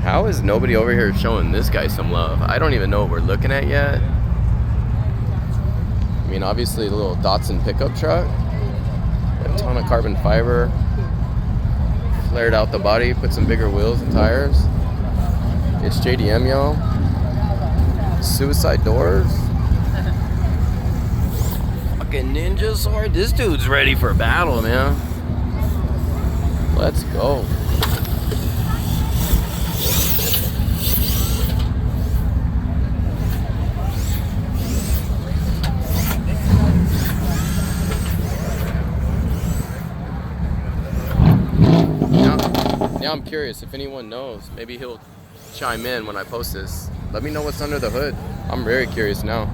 How is nobody over here showing this guy some love? I don't even know what we're looking at yet. I mean, obviously the little Datsun pickup truck. A ton of carbon fiber. Flared out the body, put some bigger wheels and tires. It's JDM, y'all. Suicide doors. Fucking ninja sword. This dude's ready for battle, man. Let's go. Now I'm curious if anyone knows. Maybe he'll chime in when I post this. Let me know what's under the hood. I'm very curious now.